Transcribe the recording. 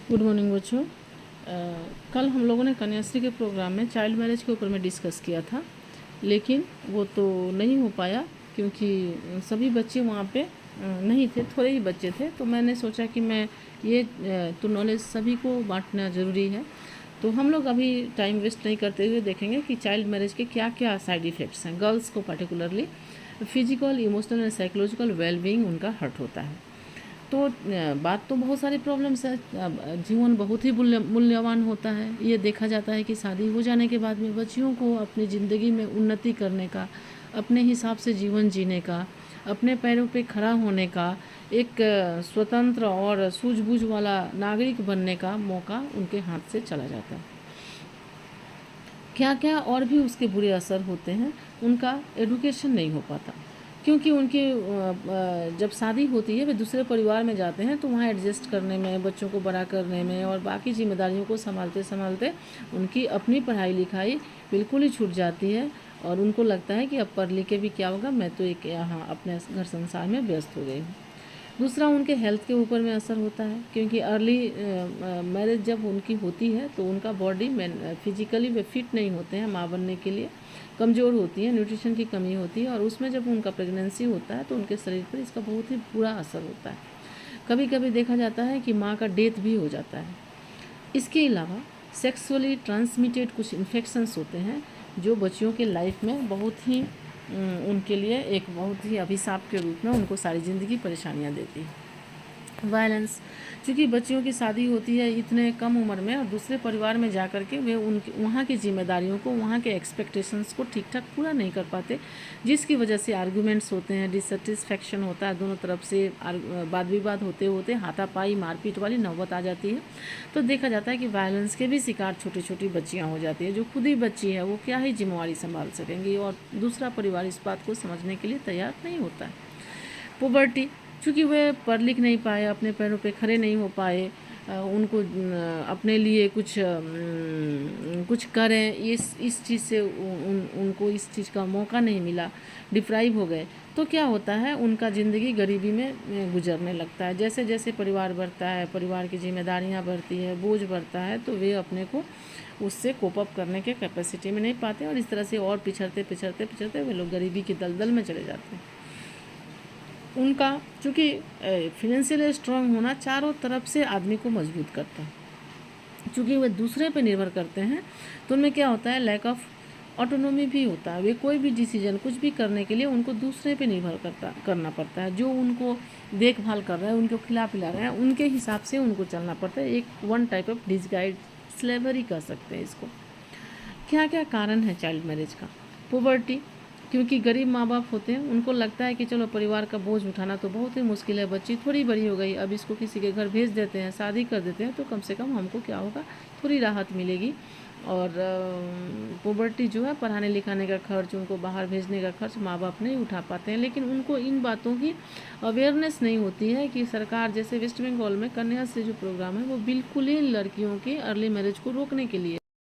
Good morning बच्चों। कल हम लोगों ने कन्याश्री के प्रोग्राम में चाइल्ड मैरिज के ऊपर में डिस्कस किया था, लेकिन वो तो नहीं हो पाया क्योंकि सभी बच्चे वहाँ पे नहीं थे, थोड़े ही बच्चे थे। तो मैंने सोचा कि मैं ये तो नॉलेज सभी को बांटना ज़रूरी है। तो हम लोग अभी टाइम वेस्ट नहीं करते हुए देखेंगे कि चाइल्ड मैरिज के क्या क्या साइड इफ़ेक्ट्स हैं। गर्ल्स को particularly physical, emotional and psychological wellbeing उनका हर्ट होता है। तो बात तो बहुत सारी प्रॉब्लम्स है। जीवन बहुत ही मूल्यवान होता है। ये देखा जाता है कि शादी हो जाने के बाद में बच्चियों को अपनी ज़िंदगी में उन्नति करने का, अपने हिसाब से जीवन जीने का, अपने पैरों पे खड़ा होने का, एक स्वतंत्र और सूझबूझ वाला नागरिक बनने का मौका उनके हाथ से चला जाता है। क्या क्या और भी उसके बुरे असर होते हैं। उनका एडुकेशन नहीं हो पाता क्योंकि उनकी जब शादी होती है वे दूसरे परिवार में जाते हैं तो वहाँ एडजस्ट करने में, बच्चों को बड़ा करने में और बाकी जिम्मेदारियों को संभालते संभालते उनकी अपनी पढ़ाई लिखाई बिल्कुल ही छूट जाती है और उनको लगता है कि अब पढ़ लिख के भी क्या होगा, मैं तो एक यहाँ अपने घर संसार में व्यस्त हो गई हूँ। दूसरा, उनके हेल्थ के ऊपर में असर होता है क्योंकि अर्ली मैरिज जब उनकी होती है तो उनका बॉडी फिजिकली वे फिट नहीं होते हैं माँ बनने के लिए, कमज़ोर होती है, न्यूट्रिशन की कमी होती है और उसमें जब उनका प्रेगनेंसी होता है तो उनके शरीर पर इसका बहुत ही बुरा असर होता है। कभी कभी देखा जाता है कि माँ का डेथ भी हो जाता है। इसके अलावा सेक्सुअली ट्रांसमिटेड कुछ इन्फेक्शंस होते हैं जो बच्चियों के लाइफ में बहुत ही उनके लिए एक बहुत ही अभिशाप के रूप में उनको सारी ज़िंदगी परेशानियां देती है। वायलेंस, क्योंकि बच्चियों की शादी होती है इतने कम उम्र में और दूसरे परिवार में जा कर के वे उनकी वहाँ की जिम्मेदारियों को, वहाँ के एक्सपेक्टेशंस को ठीक ठाक पूरा नहीं कर पाते, जिसकी वजह से आर्गूमेंट्स होते हैं, डिससेटिस्फैक्शन होता है, दोनों तरफ से वाद विवाद होते होते हाथापाई मारपीट वाली नौबत आ जाती है। तो देखा जाता है कि वायलेंस के भी शिकार छोटी छोटी बच्चियाँ हो जाती है। जो खुद ही बच्ची है वो क्या ही जिम्मेवारी संभाल सकेंगी और दूसरा परिवार इस बात को समझने के लिए तैयार नहीं होता है। पोवर्टी, चूँकि वे पढ़ लिख नहीं पाए, अपने पैरों पे खड़े नहीं हो पाए, उनको अपने लिए कुछ करें, इस चीज़ से उनको इस चीज़ का मौका नहीं मिला, डिप्राइव हो गए, तो क्या होता है उनका ज़िंदगी गरीबी में गुजरने लगता है। जैसे जैसे परिवार बढ़ता है, परिवार की जिम्मेदारियां बढ़ती है, बोझ बढ़ता है, तो वे अपने को उससे कोप अप करने के कैपेसिटी में नहीं पाते और इस तरह से और पिछड़ते पिछड़ते पिछड़ते वे लोग गरीबी की दलदल में चले जाते हैं। उनका चूँकि फिनेंशियल स्ट्रांग होना चारों तरफ से आदमी को मजबूत करता है। चूँकि वे दूसरे पे निर्भर करते हैं तो उनमें क्या होता है, लैक ऑफ ऑटोनॉमी भी होता है। वे कोई भी डिसीजन कुछ भी करने के लिए उनको दूसरे पे निर्भर करना पड़ता है। जो उनको देखभाल कर रहा है, उनको खिला पिला रहा है, उनके हिसाब से उनको चलना पड़ता है। एक वन टाइप ऑफ डिसगाइड स्लेवरी कह सकते हैं इसको। क्या क्या कारण है चाइल्ड मैरिज का? पोवर्टी, क्योंकि गरीब माँ बाप होते हैं, उनको लगता है कि चलो परिवार का बोझ उठाना तो बहुत ही मुश्किल है, बच्ची थोड़ी बड़ी हो गई, अब इसको किसी के घर भेज देते हैं, शादी कर देते हैं, तो कम से कम हमको क्या होगा, थोड़ी राहत मिलेगी। और पोवर्टी जो है, पढ़ाने लिखाने का खर्च, उनको बाहर भेजने का खर्च माँ बाप नहीं उठा पाते हैं। लेकिन उनको इन बातों की अवेयरनेस नहीं होती है कि सरकार, जैसे वेस्ट बंगाल में कन्याश्री जो प्रोग्राम है, वो बिल्कुल ही लड़कियों की अर्ली मैरिज को रोकने के लिए